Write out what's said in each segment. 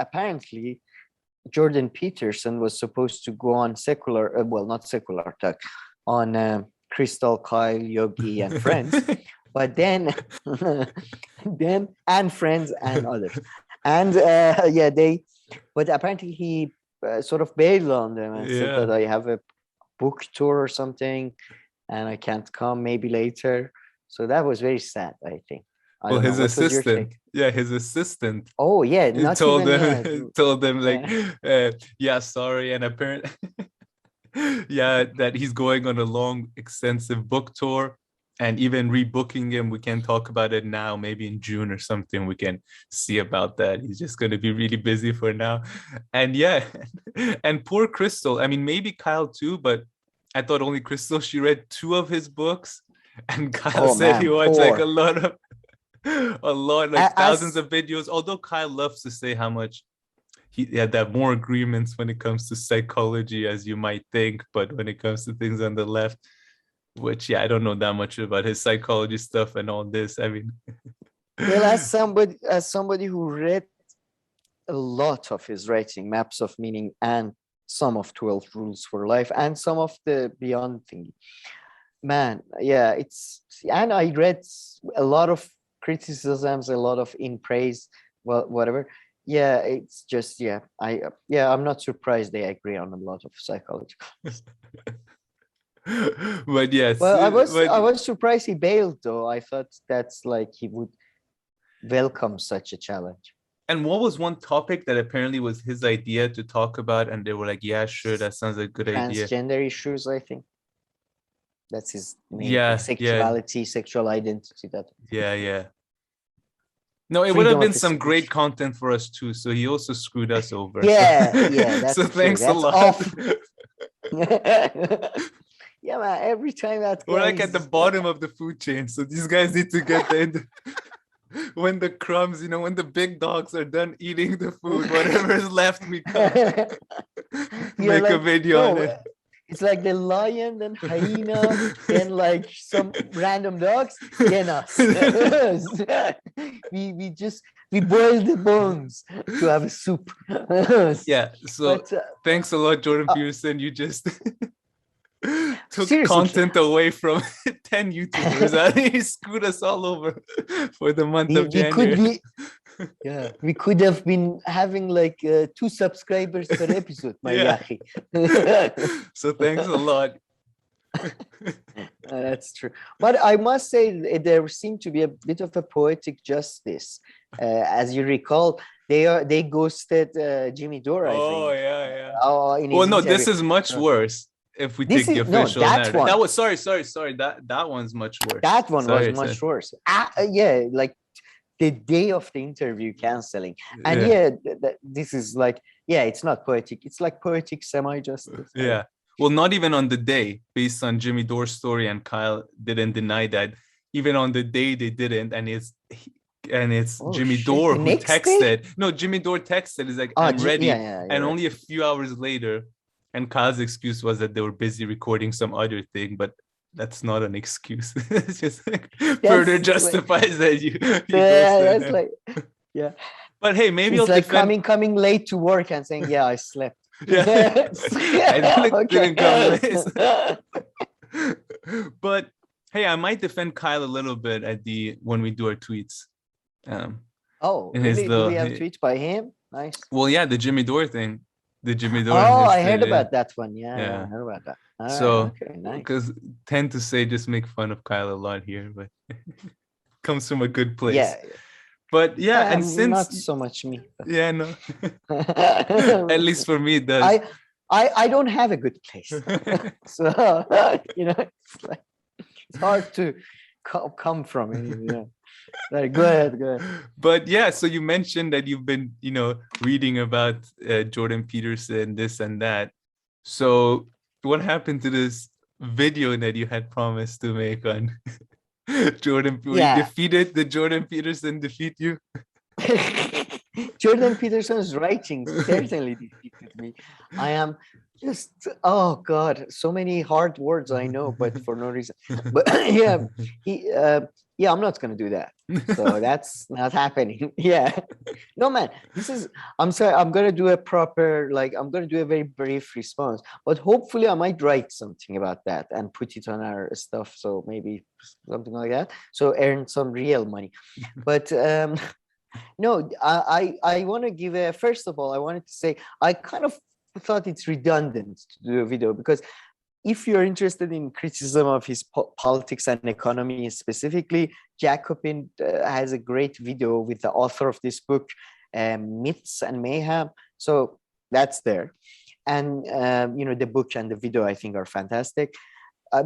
apparently Jordan Peterson was supposed to go on secular, well, not secular talk, on Crystal, Kyle, Yogi, and friends, but then, then and friends and others, and yeah, but apparently he sort of bailed on them and said that I have a book tour or something, and I can't come, maybe later. So that was very sad, I think. I Well, don't know. his What was your assistant, take? his assistant Oh yeah, not told even them, told them like, yeah. yeah, sorry, and apparently, yeah, that he's going on a long, extensive book tour, and even rebooking him. We can talk about it now, maybe in June or something. We can see about that. He's just going to be really busy for now, and yeah, and poor Crystal. I mean, maybe Kyle too, but I thought only Crystal. She read 2 of his books, and Kyle Oh said he man, watched like poor. a lot, like thousands As of videos. Although Kyle loves to say how much he had that more agreements when it comes to psychology, as you might think, but when it comes to things on the left, which I don't know that much about his psychology stuff and all this. I mean, well, as somebody who read a lot of his writing, Maps of Meaning, and some of 12 Rules for Life, and some of the Beyond thingy. Man, yeah, and I read a lot of criticisms, a lot of in praise, well, whatever. Yeah, it's just, I'm not surprised they agree on a lot of psychology. but yes, Well, but I was surprised he bailed though. I thought that's like he would welcome such a challenge. and what was one topic that apparently was his idea to talk about, and they were like, yeah, sure, that sounds like a good idea. Transgender issues, I think. That's his main thing. Yeah, Sexuality, sexual identity. yeah. No, it would have Freedom been of some speech. great content for us too. So he also screwed us over. Yeah, So that's true. thanks a That's lot. awful. Yeah, man. Every time that We're guy like at the bottom of the food chain. So these guys need to get the when the crumbs, when the big dogs are done eating the food, whatever is left, we come make a video on it. It's like the lion, then hyena, then like some random dogs, then us. we boil the bones to have a soup. Yeah. So thanks a lot, Jordan Peterson. You just took content away from 10 YouTubers. He screwed us all over for the month of January. We could have been having like 2 subscribers per episode, my yahi. So thanks a lot. That's true. But I must say there seemed to be a bit of a poetic justice. As you recall, they ghosted Jimmy Dore, I think. Yeah. Well, no, this is much worse. If we take the official narrative. That was sorry. That one's much worse. That one was much worse. Yeah, like the day of the interview canceling. And this is like, it's not poetic. It's like poetic semi-justice. Yeah. Well, not even on the day, based on Jimmy Dore's story, and Kyle didn't deny that. Even on the day they didn't, and it's Jimmy Dore who texted. No, Jimmy Dore texted. He's like, I'm ready. And only a few hours later, and Kyle's excuse was that they were busy recording some other thing, but that's not an excuse. It's just like further justifies that you that's him. Like, But hey, maybe it's like coming late to work and saying, I slept. I didn't come late. But hey, I might defend Kyle a little bit when we do our tweets. Really? Do we have tweets by him? Nice. Well, yeah, the Jimmy Dore thing. The Jimmy Dore. I heard about that one. Yeah, I heard about that. Because tend to say just make fun of Kyle a lot here, but comes from a good place. Yeah. But and since not so much me. Yeah, no. At least for me, it does. I don't have a good place, so it's hard to come from it. Right, go ahead. But so you mentioned that you've been, reading about Jordan Peterson, this and that. So what happened to this video that you had promised to make on Jordan? You defeated the Jordan Peterson defeat you? Jordan Peterson's writings certainly defeated me. I am just, oh God, so many hard words I know, but for no reason. But Yeah, I'm not going to do that. So that's not happening. Yeah. No, man, I'm sorry. I'm going to do a proper, like, I'm going to do a very brief response, but hopefully I might write something about that and put it on our stuff. So maybe something like that. So earn some real money. But no, I want to give a, first of all, I wanted to say, I kind of thought it's redundant to do a video because if you're interested in criticism of his politics and economy specifically, Jacobin has a great video with the author of this book, Myths and Mayhem. So that's there. And, the book and the video, I think, are fantastic.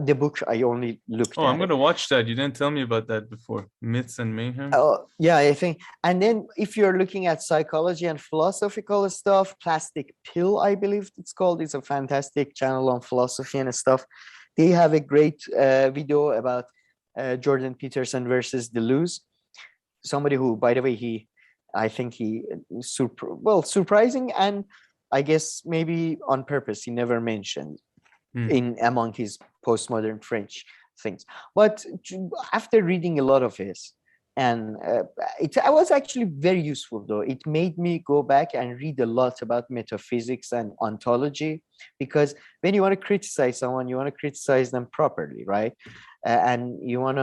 The book I only looked at. I'm going to watch that. You didn't tell me about that before. Myths and Mayhem. Oh, yeah, I think. And then if you're looking at psychology and philosophical stuff, Plastic Pill, I believe it's called. It's a fantastic channel on philosophy and stuff. They have a great video about Jordan Peterson versus Deleuze. Somebody who, by the way, I think surprising, and I guess maybe on purpose, he never mentioned in among his postmodern French things. But after reading a lot of his, and it was actually very useful, though. It made me go back and read a lot about metaphysics and ontology, because when you want to criticize someone, you want to criticize them properly, right? And you don't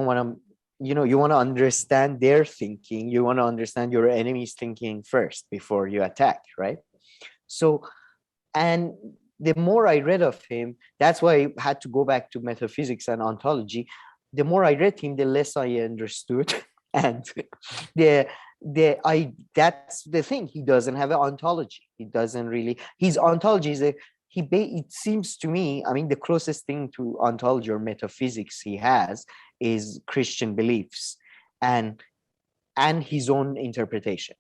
want to, you want to understand their thinking. You want to understand your enemy's thinking first before you attack, right? So, and the more I read of him, that's why I had to go back to metaphysics and ontology. The more I read him, the less I understood. And that's the thing. He doesn't have an ontology. He doesn't really. His ontology is it seems to me, I mean, the closest thing to ontology or metaphysics he has is Christian beliefs and his own interpretations.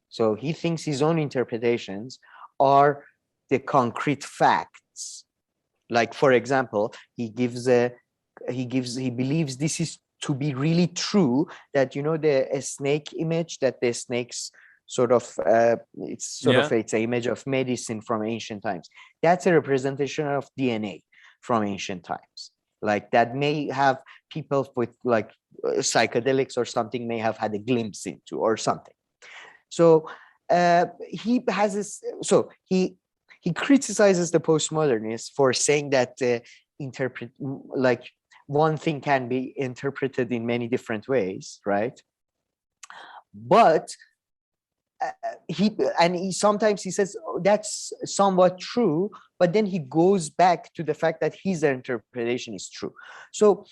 So he thinks his own interpretations are the concrete facts. Like, for example, he believes this is to be really true, that a snake image, that the snakes sort of it's an image of medicine from ancient times. That's a representation of DNA from ancient times. Like, that may have people with like psychedelics or something may have had a glimpse into or something. So he has this. So he criticizes the postmodernists for saying that one thing can be interpreted in many different ways, right? But sometimes he says, oh, that's somewhat true, but then he goes back to the fact that his interpretation is true. So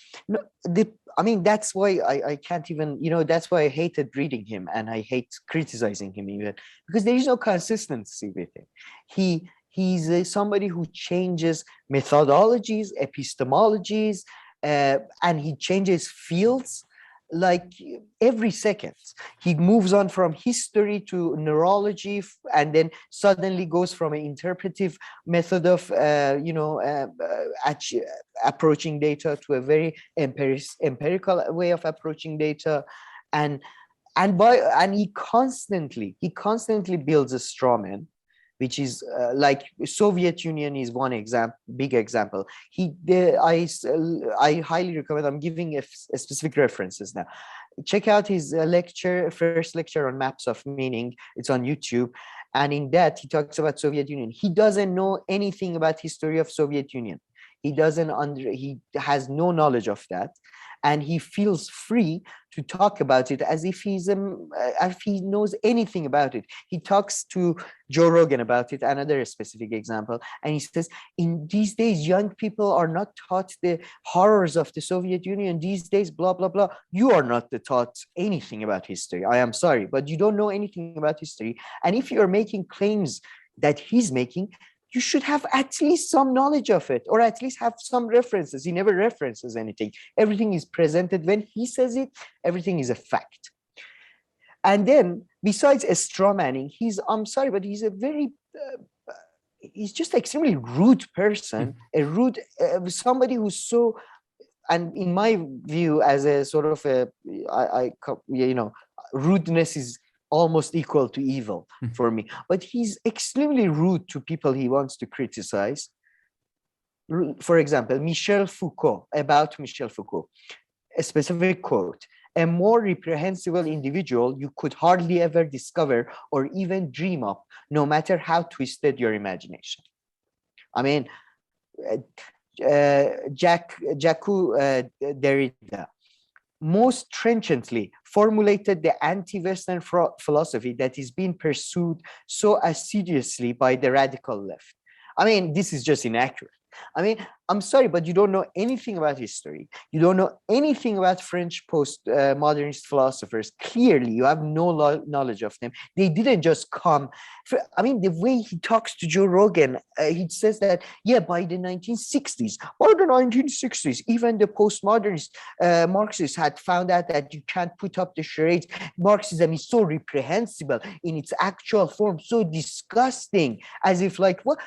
that's why I can't even, that's why I hated reading him, and I hate criticizing him even, because there is no consistency with him. He's somebody who changes methodologies, epistemologies, and he changes fields like every second. He moves on from history to neurology, and then suddenly goes from an interpretive method of approaching data to a very empirical way of approaching data, and he constantly builds a straw man, which is like Soviet Union is one big example. I highly recommend. I'm giving a specific references now. Check out his first lecture on maps of meaning. It's on YouTube, and in that he talks about Soviet Union. He doesn't know anything about history of Soviet Union. He has no knowledge of that, and he feels free to talk about it as if if he knows anything about it. He talks to Joe Rogan about it, another specific example, and he says, in these days, young people are not taught the horrors of the Soviet Union. These days, blah, blah, blah. You are not taught anything about history. I am sorry, but you don't know anything about history. And if you're making claims that he's making, you should have at least some knowledge of it, or at least have some references. He never references anything. Everything is presented when he says it. Everything is a fact. And then, besides a straw manning, I'm sorry, but he's a very, he's just extremely rude person, somebody who's so, and in my view, as a sort of rudeness is almost equal to evil for me. But he's extremely rude to people he wants to criticize. For example, Michel Foucault. a specific quote, a more reprehensible individual you could hardly ever discover or even dream of, no matter how twisted your imagination. I mean, Jacques Derrida most trenchantly formulated the anti-Western philosophy that is being pursued so assiduously by the radical left. I mean, this is just inaccurate. I mean, I'm sorry, but you don't know anything about history. You don't know anything about French post-modernist philosophers. Clearly, you have no knowledge of them. They didn't just come. I mean, the way he talks to Joe Rogan, he says that, yeah, by the 1960s, even the postmodernist Marxists had found out that you can't put up the charades. Marxism is so reprehensible in its actual form, so disgusting, as if like, what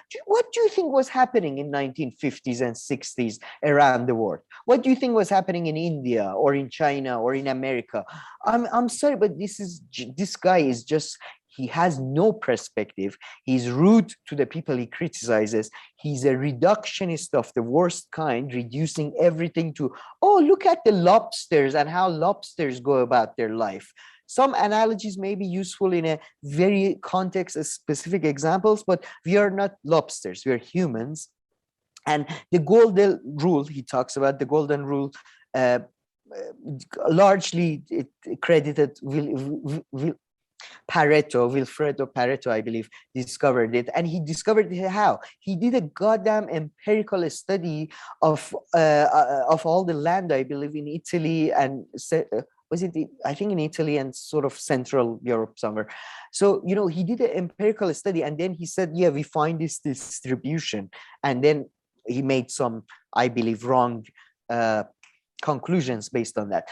do you think was happening in 1950s and 60s around the world? What do you think was happening in India or in China or in America? I'm sorry, but this guy is just, he has no perspective. He's rude to the people he criticizes. He's a reductionist of the worst kind, reducing everything to, oh, look at the lobsters and how lobsters go about their life. Some analogies may be useful in a very context-specific examples, but we are not lobsters. We are humans. And the golden rule, he talks about the golden rule, largely credited Wilfredo Pareto, I believe, discovered it. And he discovered it how? He did a goddamn empirical study of all the land, I believe, in Italy and I think in Italy and sort of Central Europe somewhere. So, you know, he did an empirical study and then he said, yeah, we find this distribution. And then he made some, I believe, wrong conclusions based on that.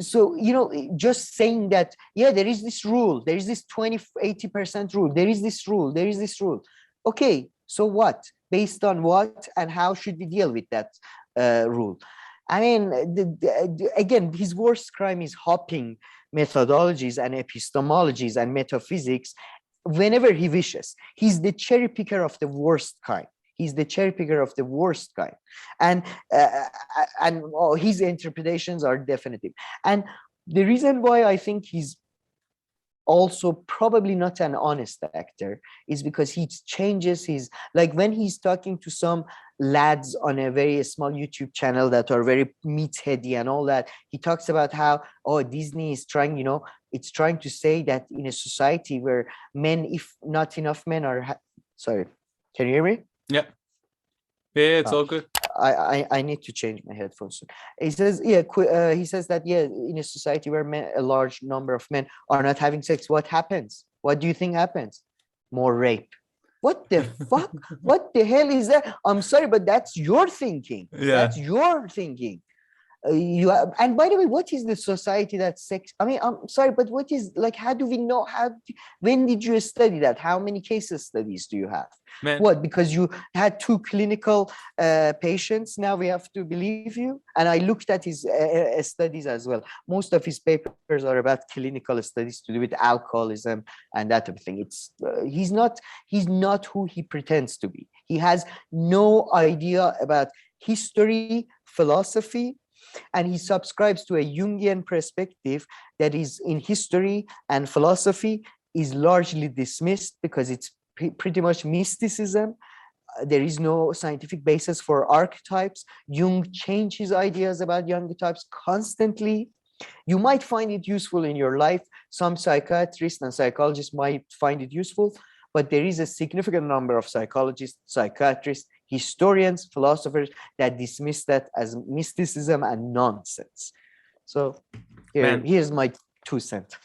So, you know, just saying that, yeah, there is this rule, there is this 80% rule, there is this rule, there is this rule. Okay, so what? Based on what and how should we deal with that rule? I mean, again, his worst crime is hopping methodologies and epistemologies and metaphysics whenever he wishes. He's the cherry picker of the worst kind. He's the cherry picker of the worst kind. And his interpretations are definitive. And the reason why I think he's also probably not an honest actor is because he changes his, like when he's talking to some lads on a very small YouTube channel that are very meatheady and all that, he talks about how, oh, Disney is trying, you know, it's trying to say that in a society where men, if not enough men are, sorry, can you hear me? Yeah. Yeah, it's all good. I need to change my headphones soon. He says, yeah, he says that, yeah, in a society where a large number of men are not having sex, what happens? What do you think happens? More rape. What the fuck? What the hell is that? I'm sorry, but that's your thinking. Yeah. That's your thinking. And by the way, what is the society that sex? I mean, I'm sorry, but what is, like, how do we know? When did you study that? How many cases studies do you have? Man. What, because you had 2 clinical patients, now we have to believe you? And I looked at his studies as well. Most of his papers are about clinical studies to do with alcoholism and that type of thing. It's he's not who he pretends to be. He has no idea about history, philosophy, and he subscribes to a Jungian perspective that is in history and philosophy is largely dismissed because it's pretty much mysticism. There is no scientific basis for archetypes. Jung changes ideas about archetypes constantly. You might find it useful in your life. Some psychiatrists and psychologists might find it useful, but there is a significant number of psychologists, psychiatrists, historians, philosophers that dismiss that as mysticism and nonsense. So here's my 2 cents.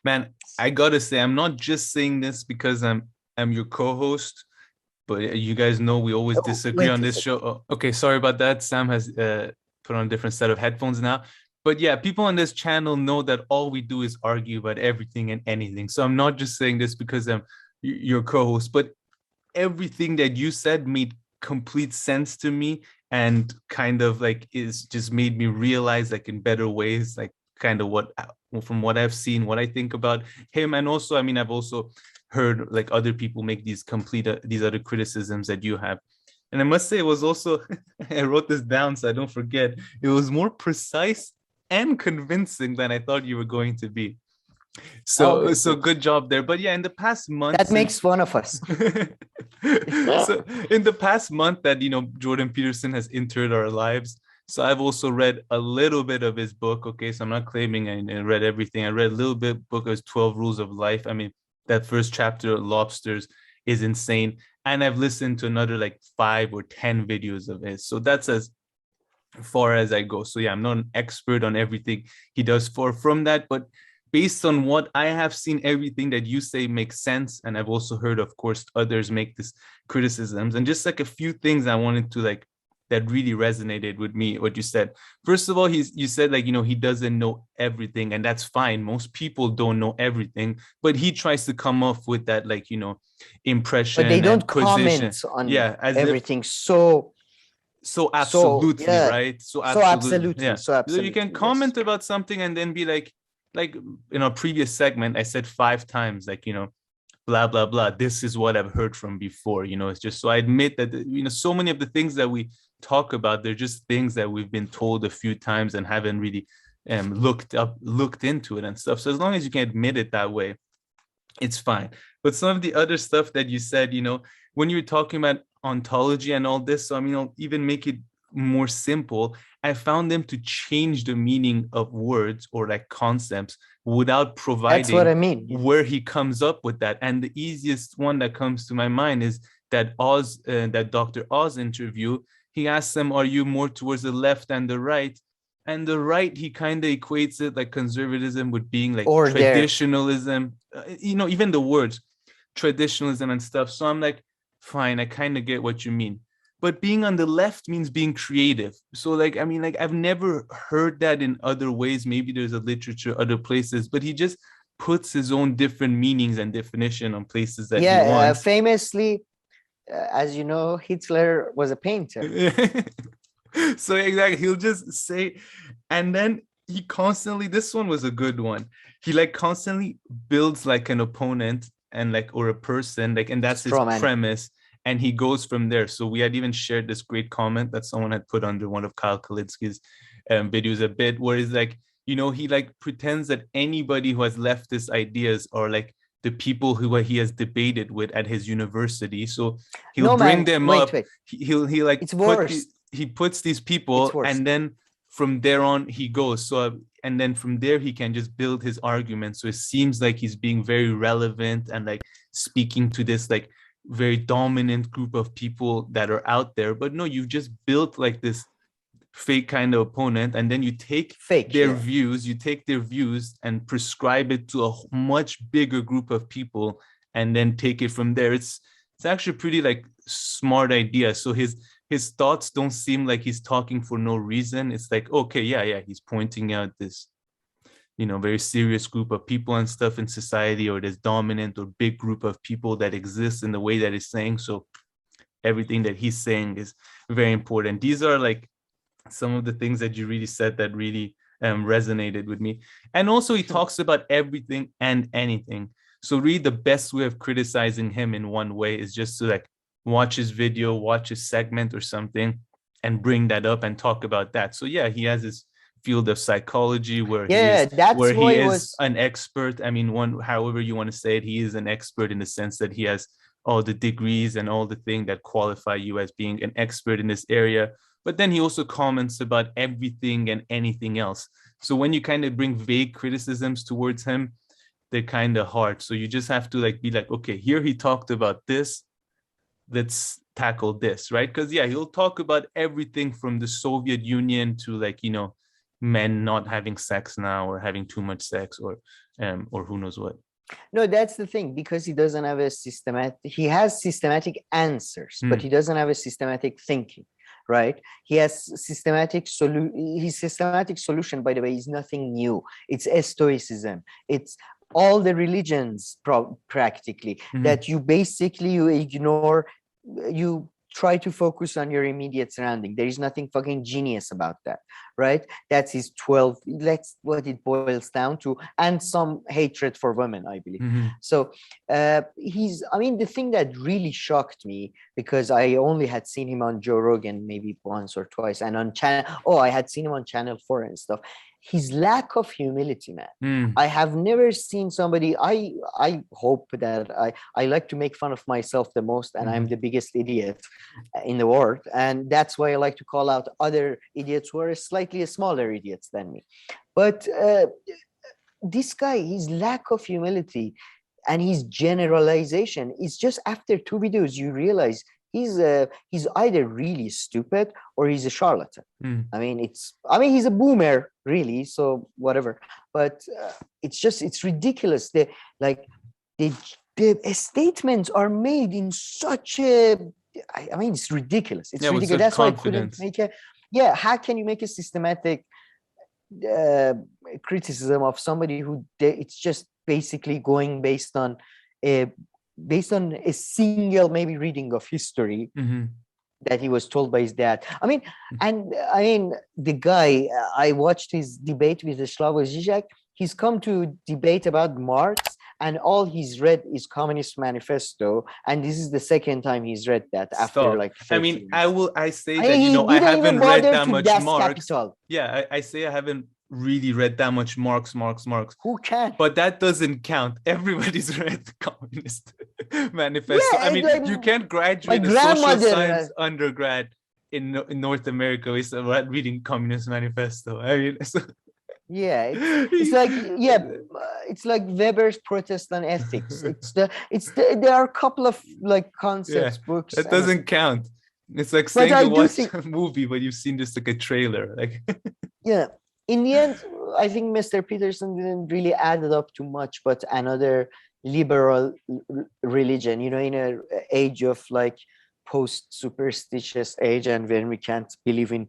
Man, I gotta say, I'm not just saying this because I'm your co-host, but you guys know we always disagree on this show. Oh, okay, sorry about that. Sam has put on a different set of headphones now. But yeah, people on this channel know that all we do is argue about everything and anything. So I'm not just saying this because I'm your co-host, but everything that you said made complete sense to me and kind of like is just made me realize, like, in better ways, like kind of what from what I've seen, what I think about him. And also, I mean, I've also heard like other people make these other criticisms that you have. And I must say, it was also, I wrote this down so I don't forget, it was more precise and convincing than I thought you were going to be. So, okay, so good job there. But yeah, in the past month, that makes one of us. So in the past month that, Jordan Peterson has entered our lives, so I've also read a little bit of his book. Okay, so I'm not claiming I read everything. I read a little bit. Book is 12 Rules of Life. I mean, that first chapter, Lobsters, is insane. And I've listened to another like 5 or 10 videos of his. So that's as far as I go. So yeah, I'm not an expert on everything he does from that, but based on what I have seen, everything that you say makes sense. And I've also heard, of course, others make this criticisms, and just like a few things I wanted to like that really resonated with me, what you said. First of all, you said like, he doesn't know everything, and that's fine. Most people don't know everything, but he tries to come off with that, like, impression But they don't and position. comment on Yeah, as everything. if So absolutely, yeah, right? So so absolutely, absolutely, yeah. so So you can absolutely, yes. comment about something and then be like in our previous segment, I said 5 times, like, blah blah blah, this is what I've heard from before. It's just, so I admit that, so many of the things that we talk about, they're just things that we've been told a few times and haven't really looked into it and stuff. So as long as you can admit it that way, it's fine. But some of the other stuff that you said, when you were talking about ontology and all this, so I mean, I'll even make it more simple. I found them to change the meaning of words or like concepts without That's what providing I mean. where he comes up with that. And the easiest one that comes to my mind is that that Dr. Oz interview. He asked them, "Are you more towards the left and the right?" And the right, he kind of equates it like conservatism with being like Or there. traditionalism, even the words traditionalism and stuff. So I'm like, fine, I kind of get what you mean. But being on the left means being creative. So like, I mean, like, I've never heard that in other ways. Maybe there's a literature other places, but he just puts his own different meanings and definition on places that he wants. Famously, as you know, Hitler was a painter. So exactly, he'll just say, and then he constantly, this one was a good one, he like constantly builds like an opponent and like, or a person, like, and that's his premise, and he goes from there. So we had even shared this great comment that someone had put under one of Kyle Kulinski's videos a bit, where he's like, he like pretends that anybody who has leftist ideas are like the people who he has debated with at his university. So he'll bring them up. He'll like, it's worse. He puts these people, and then from there on he goes. So and then from there he can just build his argument. So it seems like he's being very relevant and like speaking to this like very dominant group of people that are out there. But no, you've just built like this fake kind of opponent, and then you take their views and prescribe it to a much bigger group of people, and then take it from there. It's actually pretty like smart idea. So his thoughts don't seem like he's talking for no reason. It's like, okay, yeah, he's pointing out this, very serious group of people and stuff in society, or this dominant or big group of people that exists in the way that he's saying. So everything that he's saying is very important. These are like some of the things that you really said that really resonated with me. And also he talks about everything and anything. So really the best way of criticizing him in one way is just to like watch his video, watch his segment or something, and bring that up and talk about that. So yeah, he has his field of psychology where he is an expert. I mean, however you want to say it, he is an expert in the sense that he has all the degrees and all the things that qualify you as being an expert in this area. But then he also comments about everything and anything else. So when you kind of bring vague criticisms towards him, they're kind of hard. So you just have to like be like, okay, here he talked about this, let's tackle this, right? Because yeah, he'll talk about everything from the Soviet Union to like, men not having sex now, or having too much sex, or who knows what. No, that's the thing, because he doesn't have he has systematic answers, but he doesn't have a systematic thinking, right? He has his systematic solution, by the way, is nothing new. It's Stoicism. It's all the religions practically, that you basically, you ignore, you try to focus on your immediate surrounding. There is nothing fucking genius about that, right? That's his 12. That's what it boils down to, and some hatred for women, I believe. So I mean, the thing that really shocked me, because I only had seen him on Joe Rogan maybe once or twice, and on channel. Oh, I had seen him on Channel 4 and stuff. His lack of humility, man. I have never seen somebody. I hope that I like to make fun of myself the most, and I'm the biggest idiot in the world, and that's why I like to call out other idiots who are slightly smaller idiots than me. But this guy, his lack of humility and his generalization is just, after 2 videos you realize he's either really stupid or he's a charlatan. I mean, he's a boomer, really, so whatever. But it's ridiculous. The statements are made in such a, I mean, it's ridiculous. It's ridiculous. That's why I couldn't make a. Yeah, how can you make a systematic criticism of somebody who it's just basically going based on a single maybe reading of history that he was told by his dad. I mean, the guy, I watched his debate with Slavoj Žižek. He's come to debate about Marx, and all he's read is Communist Manifesto, and this is the second time he's read that after like 30 I mean, years. I say that, you know, I haven't read that much Marx. Capital. Yeah, I say I haven't really read that much Marx. Who can? But that doesn't count. Everybody's read the Communist Manifesto. Yeah, I mean, like, you can't graduate a social science undergrad in North America without reading Communist Manifesto. I mean, yeah, it's like Weber's Protestant Ethics. There are a couple of like concepts books. That doesn't count. It's like saying you watched a movie, but you've seen just like a trailer. Like, yeah. In the end, I think Mr. Peterson didn't really add it up too much, but another liberal religion, you know, in an age of like post-superstitious age, and when we can't believe in,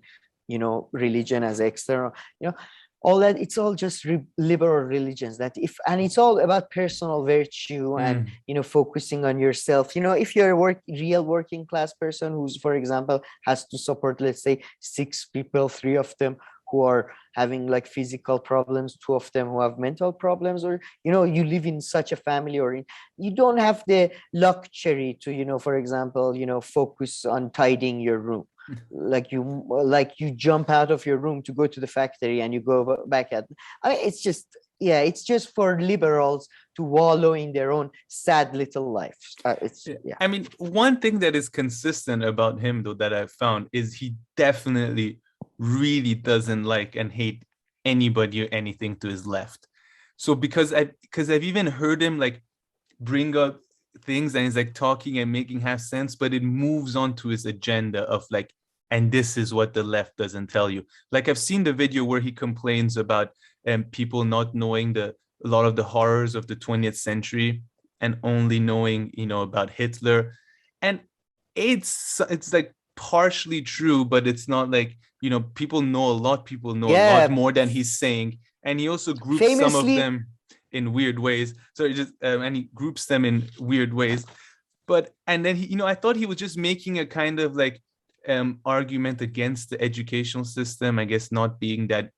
you know, religion as external, you know, all that, it's all just liberal religions and it's all about personal virtue and, you know, focusing on yourself. You know, if you're a real working class person who's, for example, has to support, let's say, 6 people, 3 of them who are having like physical problems, 2 of them who have mental problems, or, you know, you live in such a family, or you don't have the luxury to, you know, for example, you know, focus on tidying your room. Like you jump out of your room to go to the factory and you go back at. I mean, it's just for liberals to wallow in their own sad little lives. I mean, one thing that is consistent about him, though, that I've found is he definitely really doesn't like and hate anybody or anything to his left. So because I've even heard him like bring up things and he's like talking and making half sense, but it moves on to his agenda of like, and this is what the left doesn't tell you. Like, I've seen the video where he complains about people not knowing a lot of the horrors of the 20th century and only knowing, you know, about Hitler. And it's like partially true, but it's not like, you know, people know a lot more than he's saying. And he also groups some of them in weird ways. So and he groups them in weird ways. And then he, you know, I thought he was just making a kind of like argument against the educational system, I guess, not being that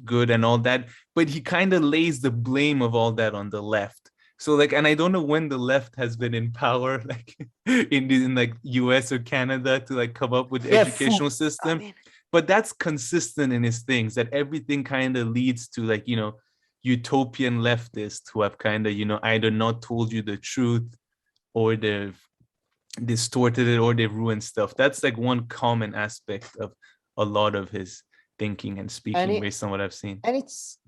good and all that. But he kind of lays the blame of all that on the left. So like, and I don't know when the left has been in power, like in like US or Canada, to like come up with the educational system. I mean, but that's consistent in his things, that everything kind of leads to like, you know, utopian leftists who have kind of, you know, either not told you the truth or they've distorted it or they've ruined stuff. That's like one common aspect of a lot of his thinking and speaking, based on what I've seen. And it's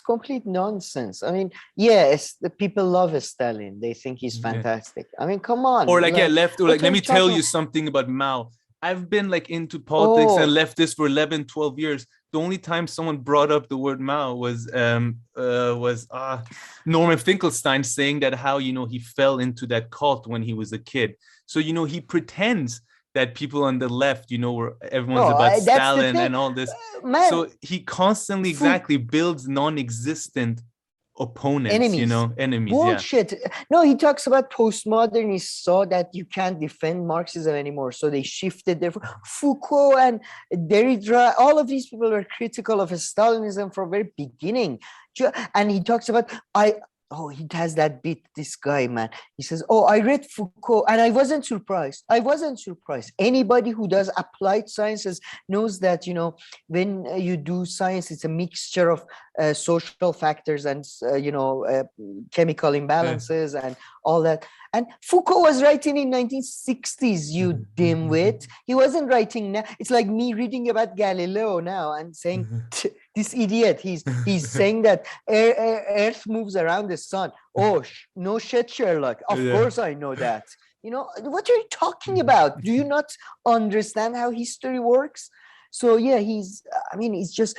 complete nonsense. I mean, yes, the people love Stalin. They think he's fantastic. I mean, come on. Or like, left, or like, let me tell you something about Mao. I've been like into politics and leftist for 11, 12 years. The only time someone brought up the word Mao was Norman Finkelstein saying that how, you know, he fell into that cult when he was a kid. So, you know, he pretends that people on the left, you know, everyone's about Stalin and all this. So he constantly builds non-existent opponents, enemies. enemies. Bullshit. No, he talks about postmodernists saw that you can't defend Marxism anymore, so they shifted their Foucault and Derrida. All of these people were critical of Stalinism from very beginning, and he talks about he has that bit, this guy, man. He says, I read Foucault and I wasn't surprised. Anybody who does applied sciences knows that, when you do science, it's a mixture of social factors and, chemical imbalances and all that. And Foucault was writing in 1960s, you dimwit. He wasn't writing now. It's like me reading about Galileo now and saying, this idiot, he's saying that Earth moves around the sun. No shit, Sherlock. Of course I know that. What are you talking about? Do you not understand how history works? So it's just,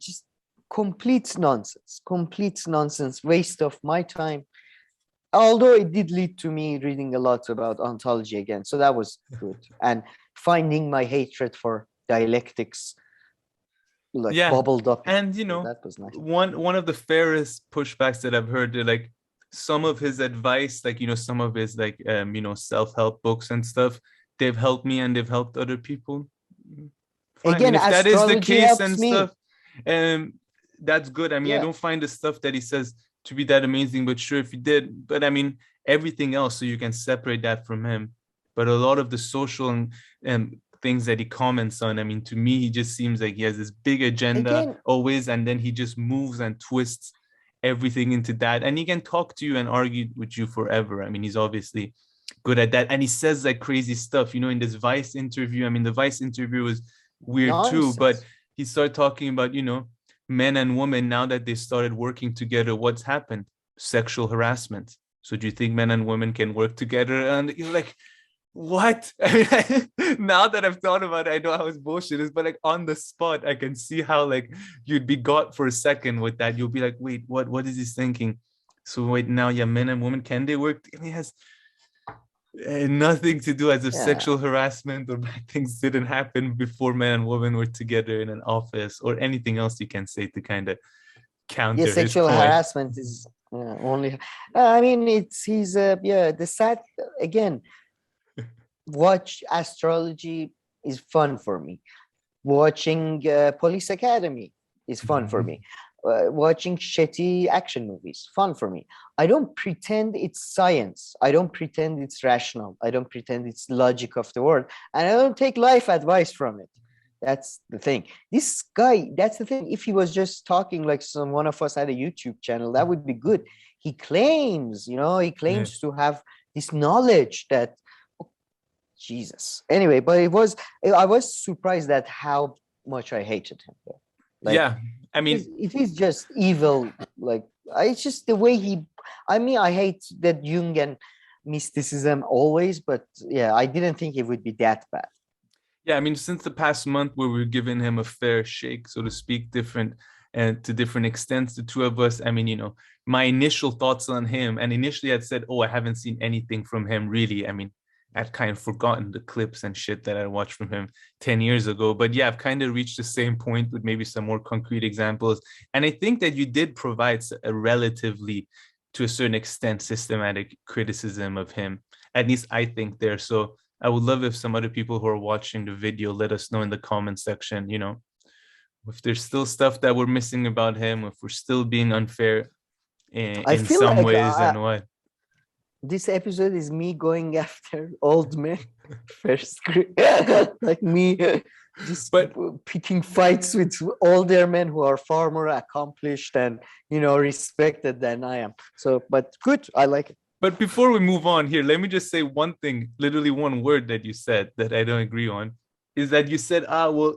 just complete nonsense, waste of my time. Although it did lead to me reading a lot about ontology again. So that was good. And finding my hatred for dialectics bubbled up. And that was nice. One of the fairest pushbacks that I've heard, like some of his advice, like some of his self-help books and stuff, they've helped me and they've helped other people. Fine. Again, if that is the case and me. stuff, that's good. I don't find the stuff that he says to be that amazing, but sure, if he did, but everything else, so you can separate that from him. But a lot of the social and things that he comments on, to me, he just seems like he has this big agenda always, and then he just moves and twists everything into that, and he can talk to you and argue with you forever. He's obviously good at that, and he says like crazy stuff, in this Vice interview. The Vice interview was weird too, but he started talking about, men and women, now that they started working together, what's happened? Sexual harassment. So do you think men and women can work together? And you're like, what? Now that I've thought about it, I know how it's bullshit, but like on the spot, I can see how like you'd be got for a second with that. You'll be like, wait, what is he thinking? So wait, now, men and women, can they work? It has nothing to do as if sexual harassment or bad things didn't happen before men and women were together in an office, or anything else you can say to kind of counter his sexual point. harassment is only he's the sad, again, watch astrology is fun for me. Watching Police Academy is fun for me. Watching shitty action movies, fun for me. I don't pretend it's science. I don't pretend it's rational. I don't pretend it's logic of the world. And I don't take life advice from it. That's the thing. This guy, that's the thing. If he was just talking like one of us had a YouTube channel, that would be good. He claims, to have this knowledge that, Jesus. Anyway, but I was surprised at how much I hated him. It is just evil. Like, it's just the way I hate that Jungian mysticism always, but I didn't think it would be that bad. Since the past month where we've given him a fair shake, so to speak, different and to different extents, the two of us, my initial thoughts on him, and initially I'd said, I haven't seen anything from him really. I'd kind of forgotten the clips and shit that I watched from him 10 years ago. But I've kind of reached the same point with maybe some more concrete examples. And I think that you did provide a relatively, to a certain extent, systematic criticism of him. At least I think there. So I would love if some other people who are watching the video let us know in the comment section, if there's still stuff that we're missing about him, if we're still being unfair in some like, ways, and what. This episode is me going after old men first, like me just picking fights with older men who are far more accomplished and respected than I am. So, but good, I like it. But before we move on here, let me just say one thing, literally one word that you said that I don't agree on, is that you said,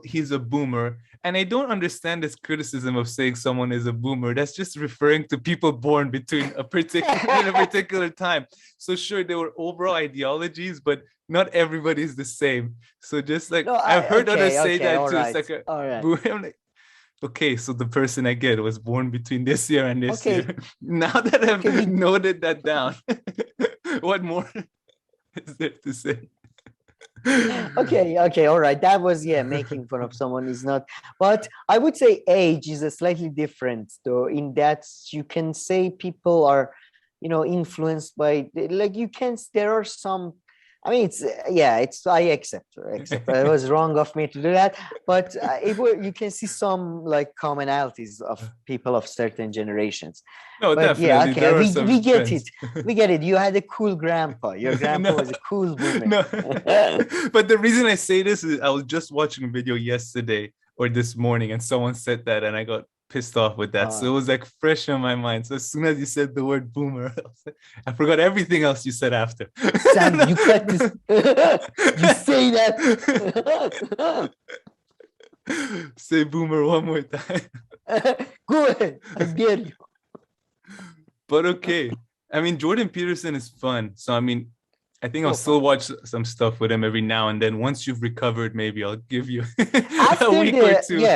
he's a boomer. And I don't understand this criticism of saying someone is a boomer. That's just referring to people born between a particular time. So sure, there were overall ideologies, but not everybody is the same. So just like, I've heard others say that too. Right. It's like I'm like, okay, so the person I get was born between this year and this year. Now that I've noted that down, what more is there to say? Okay, all right. That was, yeah, making fun of someone is not, but I would say age is a slightly different though, in that you can say people are, influenced by, like, there are some, I mean, I accept. It was wrong of me to do that, but you can see some like commonalities of people of certain generations. No, But yeah, definitely okay, there are we some get it. trends. We get it. You had a cool grandpa. Your grandpa No, was a cool boomer. no. But the reason I say this is I was just watching a video yesterday or this morning, and someone said that, and I got pissed off with that. So it was like fresh in my mind. So as soon as you said the word boomer, I forgot everything else you said after. Sam, you cut this. You say that. Say boomer one more time. Go ahead. I dare you. But okay. I mean, Jordan Peterson is fun. So, I mean, I think I'll still watch some stuff with him every now and then. Once you've recovered, maybe I'll give you a week or two,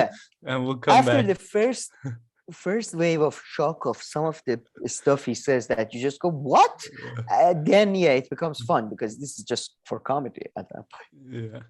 and we'll come back. After the first wave of shock of some of the stuff he says that you just go, what? Then, it becomes fun because this is just for comedy at that point. Yeah.